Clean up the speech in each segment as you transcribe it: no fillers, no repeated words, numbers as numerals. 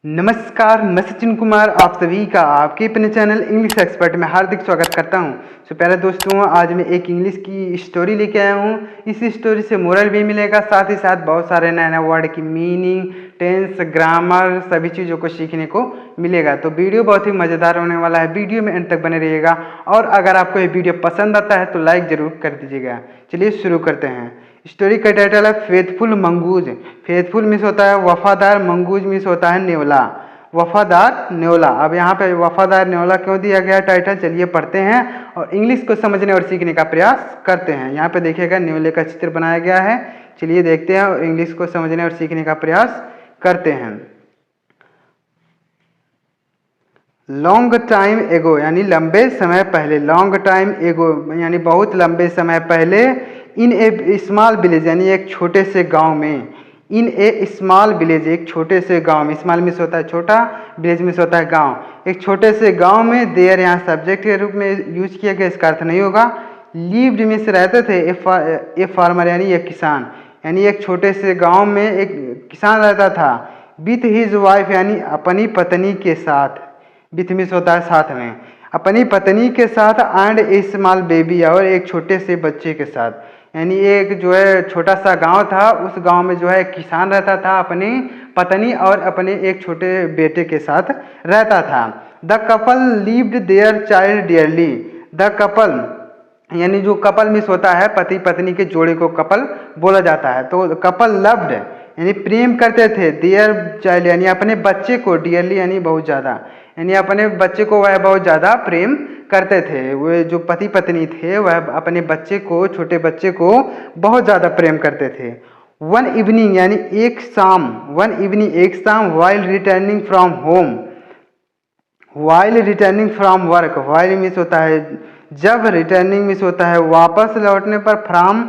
नमस्कार, मैं सचिन कुमार आप सभी का आपके अपने चैनल इंग्लिश एक्सपर्ट में हार्दिक स्वागत करता हूं। तो प्यारे दोस्तों, आज मैं एक इंग्लिश की स्टोरी लेके आया हूं। इस स्टोरी से मोरल भी मिलेगा, साथ ही साथ बहुत सारे नए नए वर्ड की मीनिंग, टेंस, ग्रामर सभी चीज़ों को सीखने को मिलेगा। तो वीडियो बहुत ही मज़ेदार होने वाला है, वीडियो में अंत तक बने रहिएगा। और अगर आपको ये वीडियो पसंद आता है तो लाइक ज़रूर कर दीजिएगा। चलिए शुरू करते हैं। स्टोरी का टाइटल है फेथफुल मंगूज। फेथफुल मिस होता है वफादार, मंगूज मिस होता है नेवला, वफादार नेवला। अब यहाँ पे वफादार नेवला क्यों दिया गया टाइटल, चलिए पढ़ते हैं और इंग्लिश को समझने और सीखने का प्रयास करते हैं। यहाँ पे देखिएगा नेवले का चित्र बनाया गया है। चलिए देखते हैं और इंग्लिश को समझने और सीखने का प्रयास करते हैं। लॉन्ग टाइम एगो यानी लंबे समय पहले, लॉन्ग टाइम एगो यानी बहुत लंबे समय पहले, इन ए स्मॉल विलेज यानी एक छोटे से गांव में, इन ए स्मॉल विलेज एक छोटे से गांव में, स्मॉल मिस होता है छोटा, विलेज मिस होता है गांव, एक छोटे से गांव में, देयर यहाँ सब्जेक्ट के रूप में यूज किया गया, इसका अर्थ नहीं होगा। लीव्ड मिस रहते थे ए फार्मर यानी एक किसान, यानी एक छोटे से गांव में एक किसान रहता था। विथ हिज वाइफ यानी अपनी पत्नी के साथ, विथ मिस होता है साथ में, अपनी पत्नी के साथ, एंड ए स्मॉल बेबी और एक छोटे से बच्चे के साथ, यानी एक जो है छोटा सा गांव था, उस गांव में जो है किसान रहता था, अपनी पत्नी और अपने एक छोटे बेटे के साथ रहता था। The couple lived their child dearly. The couple यानी जो कपल मिस होता है पति पत्नी के जोड़े को कपल बोला जाता है। तो कपल लव्ड यानी प्रेम करते थे, देयर चाइल्ड यानी अपने बच्चे को, डियरली यानी बहुत ज़्यादा, यानी अपने बच्चे को वह बहुत ज़्यादा प्रेम करते थे। वे जो पति पत्नी थे वह अपने बच्चे को, छोटे बच्चे को बहुत ज़्यादा प्रेम करते थे। वन इवनिंग यानी एक शाम, वन इवनिंग एक शाम, while returning from home, while returning from work, while miss होता है जब, रिटर्निंग मिस होता है वापस लौटने पर, फ्रॉम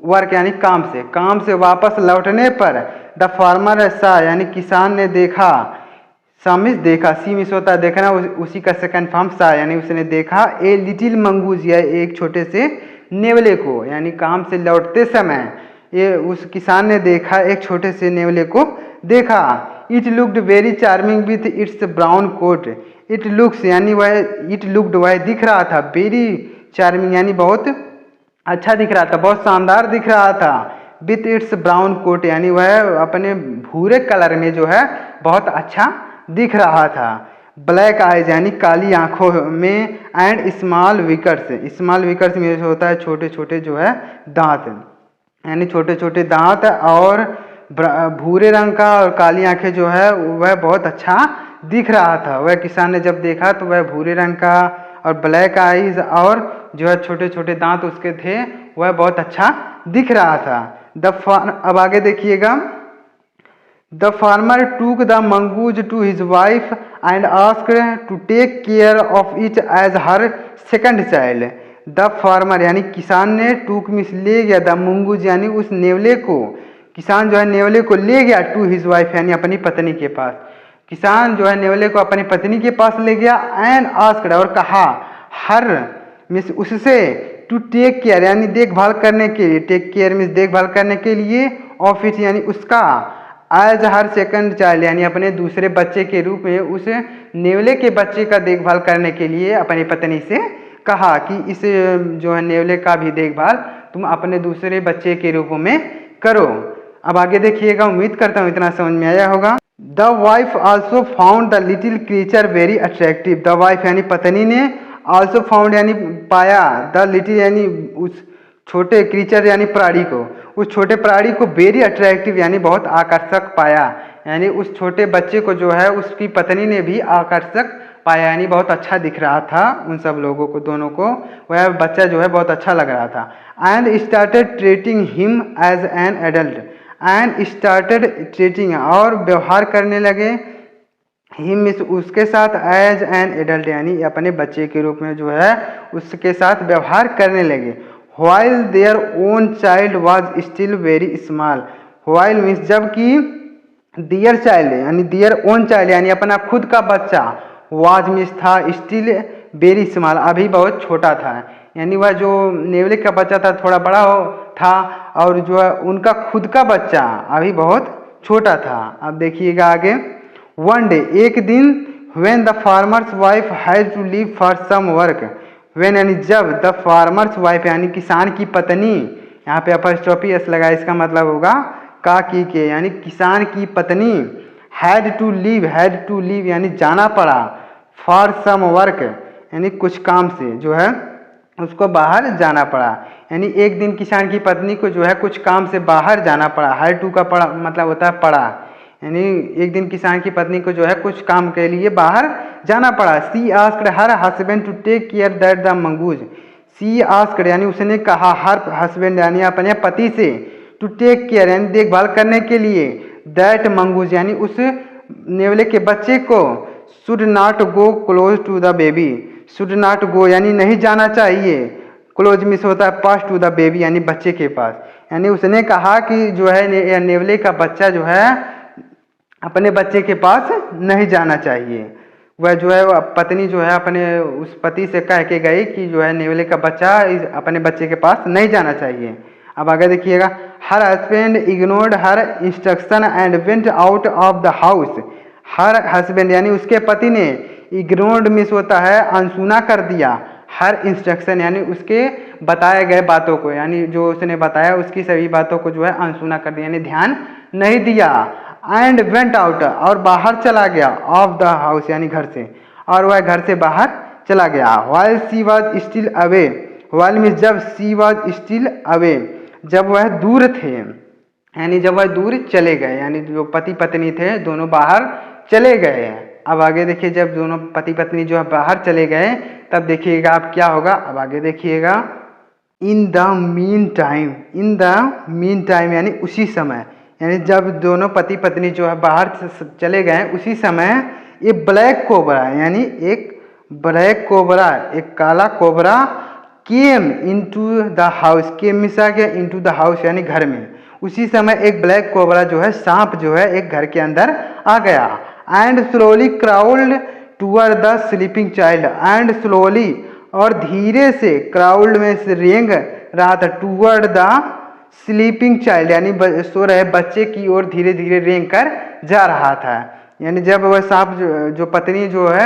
वर्क यानी काम से वापस लौटने पर, द फार्मर सा यानी किसान ने देखा, सा मिस देखा, सी मिस होता है देखना, उसी का सेकंड फॉर्म सा यानी उसने देखा, ए लिटिल मंगूज या एक छोटे से नेवले को, यानी काम से लौटते समय ये उस किसान ने देखा, एक छोटे से नेवले को देखा। It looked very charming with its brown coat, it looks यानी वह, इट लुक्ड वह दिख रहा था, वेरी चार्मिंग यानी बहुत अच्छा दिख रहा था, बहुत शानदार दिख रहा था, विथ इट्स ब्राउन कोट यानी वह अपने भूरे कलर में जो है बहुत अच्छा दिख रहा था। ब्लैक आइज यानी काली आंखों में, and small Vickers, small Vickers में होता है छोटे छोटे जो है दांत, यानी छोटे छोटे दांत और भूरे रंग का और काली आंखें जो है वह बहुत अच्छा दिख रहा था। वह किसान ने जब देखा तो वह भूरे रंग का और ब्लैक आइज और जो है छोटे छोटे दांत उसके थे, वह बहुत अच्छा दिख रहा था। अब आगे देखिएगा। The farmer took the mongoose to his wife and asked to take care of it as her second child. The farmer यानी किसान ने, टूक मिस ले गया, द मंगूज यानी उस नेवले को, किसान जो है नेवले को ले गया, टू हिज वाइफ यानी अपनी पत्नी के पास, किसान जो है नेवले को अपनी पत्नी के पास ले गया, एंड आस्क्ड और कहा, हर मिस उससे, टू टेक केयर यानी देखभाल करने के लिए, टेक केयर मिस देखभाल करने के लिए, ऑफ इट यानी उसका, एज हर सेकंड चाइल्ड यानी अपने दूसरे बच्चे के रूप में, उस नेवले के बच्चे का देखभाल करने के लिए अपनी पत्नी से कहा कि इस जो है नेवले का भी देखभाल तुम अपने दूसरे बच्चे के रूप में करो। अब आगे देखिएगा, उम्मीद करता हूँ इतना समझ में आया होगा। The wife also found the little creature very attractive. The wife यानी पत्नी ने, आल्सो फाउंड यानी पाया, द लिटिल यानी उस छोटे क्रीचर यानी प्राणी को, उस छोटे प्राणी को वेरी अट्रैक्टिव यानी बहुत आकर्षक पाया, यानी उस छोटे बच्चे को जो है उसकी पत्नी ने भी आकर्षक पाया, यानी बहुत अच्छा दिख रहा था उन सब लोगों को, दोनों को वह बच्चा जो है बहुत अच्छा लग रहा था। And started treating him as an adult, and started treating और व्यवहार करने लगे, हिम उसके साथ, एज एन एडल्ट यानी अपने बच्चे के रूप में जो है उसके साथ व्यवहार करने लगे। While their own child was still very small, while means जबकि, दियर चाइल्ड यानी दियर ओन चाइल्ड यानी अपना खुद का बच्चा, वाज मीन्स था, स्टिल वेरी स्मॉल अभी बहुत छोटा था, यानी वह जो नेवले का बच्चा था थोड़ा बड़ा था और जो है उनका खुद का बच्चा अभी बहुत छोटा था। अब देखिएगा आगे। वन डे एक दिन, when the farmer's wife has to leave for some work, when यानी जब, द फार्मर्स वाइफ यानी किसान की पत्नी, यहाँ पे अपॉस्ट्रोफी एस लगा, इसका मतलब होगा का की के, यानी किसान की पत्नी, हैड टू लीव यानी जाना पड़ा, फॉर सम वर्क यानी कुछ काम से जो है उसको बाहर जाना पड़ा। यानी एक दिन किसान की पत्नी को जो है कुछ काम से बाहर जाना पड़ा। हैड टू का पड़ा मतलब होता है पड़ा, यानी एक दिन किसान की पत्नी को जो है कुछ काम के लिए बाहर जाना पड़ा। She asked her husband to take care that the mongoose, she asked यानी उसने कहा हर हस्बैंड यानी अपने पति से, टू टेक केयर यानी देखभाल करने के लिए, दैट मंगूज यानी उस नेवले के बच्चे को, should not go close to the baby, should not go यानी नहीं जाना चाहिए, क्लोज मिस होता है पास टू द बेबी यानी बच्चे के पास। यानी उसने कहा कि जो है नेवले का बच्चा जो है अपने बच्चे के पास नहीं जाना चाहिए। वह जो है पत्नी जो है अपने उस पति से कह के गई कि जो है नेवले का बच्चा अपने बच्चे के पास नहीं जाना चाहिए। अब आगे देखिएगा, her husband ignored her instruction and went out of the house, her husband यानी उसके पति ने, इग्नोर्ड मिस होता है अनसुना कर दिया, हर इंस्ट्रक्शन यानी उसके बताए गए बातों को, यानी जो उसने बताया उसकी सभी बातों को जो है अनसुना कर दिया यानी ध्यान नहीं दिया। एंड वेंट आउट और बाहर चला गया, ऑफ द हाउस यानी घर से, और वह घर से बाहर चला गया। While she was still away, while means जब, सी वॉज स्टिल अवे जब वह दूर थे, यानी जब वह दूर चले गए, यानी जो पति पत्नी थे दोनों बाहर चले गए। अब आगे देखिए, जब दोनों पति पत्नी जो है बाहर चले गए तब देखिएगा अब क्या होगा। अब आगे देखिएगा, in the mean time, in the mean time यानी उसी समय, यानी जब दोनों पति पत्नी जो है बाहर चले गए उसी समय, ये ब्लैक कोबरा यानी एक ब्लैक कोबरा, एक काला cobra, came into the house, came मिसा गया इनटू द हाउस यानी घर में, उसी समय एक ब्लैक कोबरा जो है सांप जो है एक घर के अंदर आ गया। And slowly crawled toward the sleeping child, and slowly और धीरे से, क्राउल्ड में से रेंग रहा था, टूअर्ड द स्लीपिंग चाइल्ड यानी सो रहे बच्चे की ओर धीरे धीरे रेंग कर जा रहा था। यानी जब वह सांप जो पत्नी जो है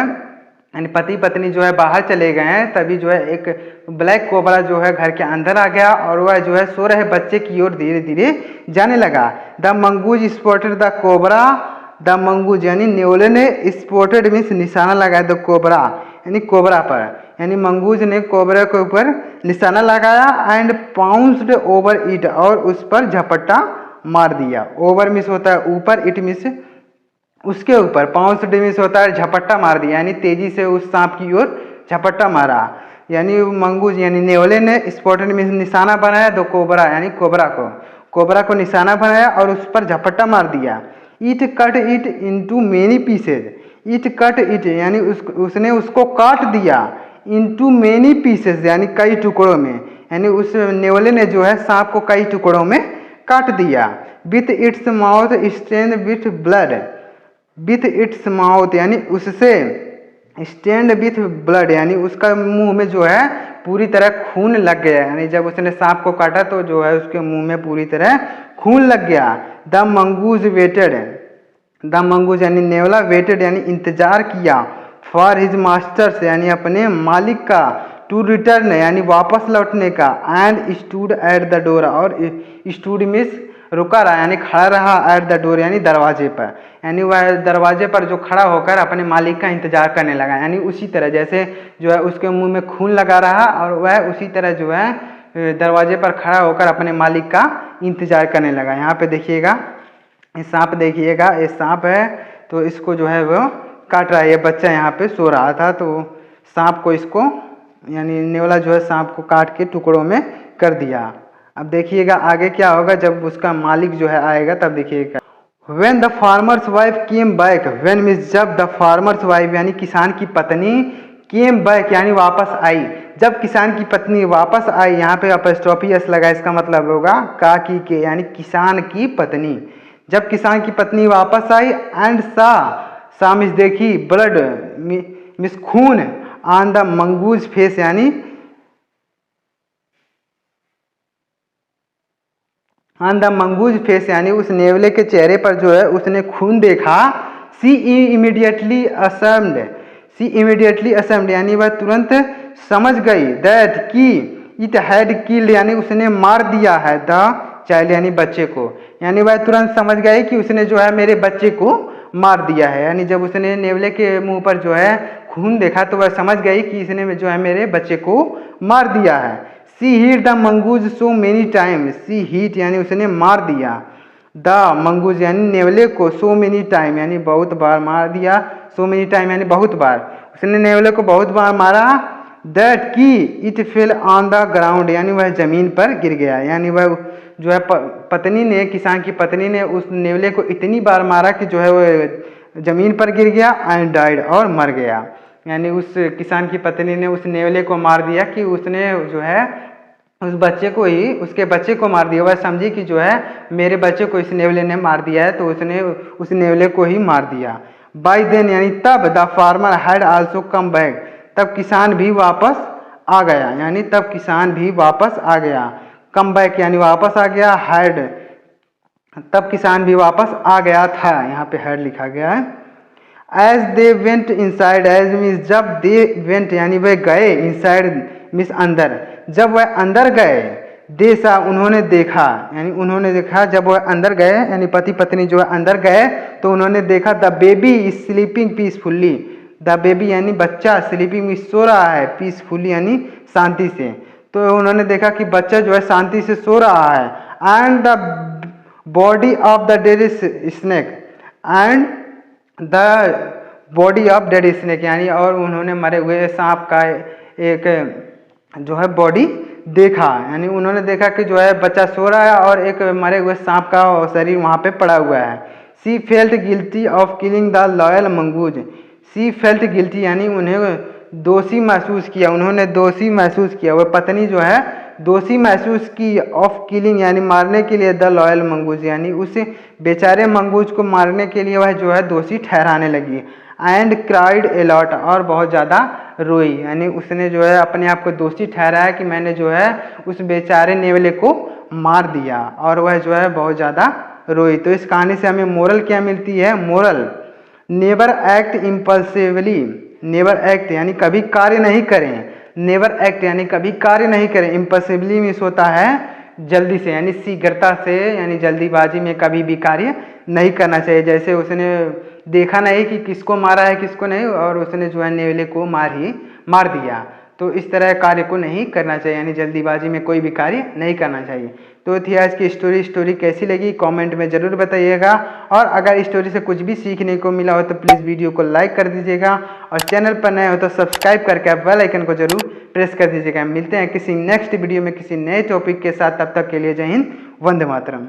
यानी पति पत्नी जो है बाहर चले गए हैं तभी जो है एक ब्लैक कोबरा जो है घर के अंदर आ गया और वह जो है सो रहे बच्चे की ओर धीरे धीरे जाने लगा। The mongoose spotted the cobra, the mongoose यानी नेवले ने, स्पॉटेड मीन्स निशाना लगाया, द कोबरा यानी कोबरा पर, यानी मंगूज ने कोबरा के ऊपर निशाना लगाया। एंड पाउंस्ड ओवर इट और उस पर झपट्टा मार दिया। ओवर मिस होता है ऊपर, इट मिस उसके ऊपर, पाउंस्ड मिस होता है झपट्टा मार दिया, यानी तेजी से उस सांप की ओर झपट्टा मारा। यानी मंगूज यानी नेवले ने स्पॉटेड मिस निशाना बनाया, दो कोबरा यानी कोबरा को निशाना बनाया और उस पर झपट्टा मार दिया। It cut it into many pieces, it cut it यानी उसने उसको काट दिया, इंटू मेनी पीसेज यानी कई टुकड़ों में, यानी उस नेवले ने जो है सांप को कई टुकड़ों में काट दिया। With its mouth stained with blood, with its mouth यानी उससे, स्टेन्ड विथ ब्लड यानी उसका मुंह में जो है पूरी तरह खून लग गया, यानी जब उसने सांप को काटा तो जो है उसके मुंह में पूरी तरह खून लग गया। The mongoose waited, the mongoose यानी नेवला, वेटेड यानी इंतजार किया, फॉर हिज मास्टर्स यानी अपने मालिक का, टू रिटर्न यानी वापस लौटने का, and stood at the door और स्टूड मिस रुका रहा यानी खड़ा रहा, एट द डोर यानी दरवाजे पर, यानी वह दरवाजे पर जो खड़ा होकर अपने मालिक का इंतजार करने लगा, यानी उसी तरह जैसे जो है उसके मुंह में खून लगा रहा और वह उसी तरह जो है दरवाजे पर खड़ा होकर अपने मालिक का इंतजार करने लगा। यहाँ पे देखिएगा ये सांप, देखिएगा ये सांप है तो इसको जो है वो काट रहा है, ये बच्चा यहाँ पे सो रहा था तो सांप को इसको यानी नेवला जो है सांप को काट के टुकड़ों में कर दिया। अब देखिएगा आगे क्या होगा जब उसका मालिक जो है आएगा तब देखिएगा। When the farmer's wife came back, when means जब, द फार्मर्स वाइफ यानी किसान की पत्नी, केम बैक यानी वापस आई, जब किसान की पत्नी वापस आई, यहाँ पे अपस्ट्रोफी एस लगा, इसका मतलब होगा का की के यानी किसान की पत्नी, जब किसान की पत्नी वापस आई, एंड सा मिस देखी, ब्लड मिस खून, ऑन द मंगूज फेस यानी ऑन द मंगूज फेस यानी उस नेवले के चेहरे पर जो है उसने खून देखा, सी इमीडिएटली असम्ड, सी इमीडिएटली असम्ड यानी वह तुरंत समझ गई दैट कि इट हैड किल्ड यानी उसने मार दिया है द चाइल्ड यानी बच्चे को, यानी वह तुरंत समझ गई कि उसने जो है मेरे बच्चे को मार दिया है। यानी जब उसने नेवले के मुंह पर जो है खून देखा तो वह समझ गई कि इसने जो है मेरे बच्चे को मार दिया है। She hit the mongoose so many time, she hit यानी उसने मार दिया, द मंगूज यानी नेवले को, सो मेनी टाइम यानी बहुत बार मार दिया, सो मेनी टाइम यानी बहुत बार, उसने नेवले को बहुत बार मारा, दैट की it fell on the ground यानी वह जमीन पर गिर गया, यानी वह जो है पत्नी ने, किसान की पत्नी ने उस नेवले को इतनी बार मारा कि जो है वह जमीन पर गिर गया एंड डाइड और मर गया। यानी उस किसान की पत्नी ने उस नेवले को मार दिया कि उसने जो है उस बच्चे को ही, उसके बच्चे को मार दिया। वह समझी कि जो है मेरे बच्चे को इस नेवले ने मार दिया है, तो उसने उस नेवले को ही मार दिया। बाय देन यानी तब, the farmer had also come back, तब किसान भी वापस आ गया, यानी तब किसान भी वापस आ गया। कम बैक यानी वापस आ गया, हैड तब किसान भी वापस आ गया था, यहाँ पे हैड लिखा गया है। As they went inside, as means जब, दे वेंट यानी वह गए, इनसाइड मीन्स अंदर, जब वह अंदर गए, दे सा उन्होंने देखा, यानी उन्होंने देखा जब वह अंदर गए, यानी पति पत्नी जो है अंदर गए तो उन्होंने देखा the baby is sleeping peacefully, the baby यानी बच्चा, स्लीपिंग सो रहा है, पीसफुल्ली यानी शांति से, तो उन्होंने देखा कि बच्चा जो है शांति से सो रहा है। And the body of the dead snake, and the body of dead snake यानी और उन्होंने मरे हुए सांप का एक जो है बॉडी देखा, यानी उन्होंने देखा कि जो है बच्चा सो रहा है और एक मरे हुए सांप का शरीर वहाँ पे पड़ा हुआ है। सी felt guilty of killing the loyal mongoose, C felt guilty यानी उन्हें दोषी महसूस किया, उन्होंने दोषी महसूस किया, वह पत्नी जो है दोषी महसूस की, ऑफ किलिंग यानी मारने के लिए, द लॉयल मंगूज यानी उस बेचारे मंगूज को मारने के लिए वह जो है दोषी ठहराने लगी। एंड क्राइड ए लॉट और बहुत ज़्यादा रोई, यानी उसने जो है अपने आप को दोषी ठहराया कि मैंने जो है उस बेचारे नेवले को मार दिया, और वह जो है बहुत ज़्यादा रोई। तो इस कहानी से हमें मोरल क्या मिलती है? Moral, never act impulsively, never act यानी कभी कार्य नहीं करें, नेवर एक्ट यानी कभी कार्य नहीं करें, इम्पल्सिवली मीन्स होता है जल्दी से, यानी शीघ्रता से, यानी जल्दीबाजी में कभी भी कार्य नहीं करना चाहिए। जैसे उसने देखा नहीं कि किसको मारा है किसको नहीं, और उसने जो है नेवले को मार दिया, तो इस तरह कार्य को नहीं करना चाहिए, यानी जल्दीबाजी में कोई भी कार्य नहीं करना चाहिए। तो थी आज की स्टोरी कैसी लगी कमेंट में ज़रूर बताइएगा, और अगर स्टोरी से कुछ भी सीखने को मिला हो तो प्लीज़ वीडियो को लाइक कर दीजिएगा, और चैनल पर नए हो तो सब्सक्राइब करके बेल आइकन को जरूर प्रेस कर दीजिएगा। मिलते हैं किसी नेक्स्ट वीडियो में किसी नए टॉपिक के साथ, तब तक के लिए जय हिंद, वंदे मातरम।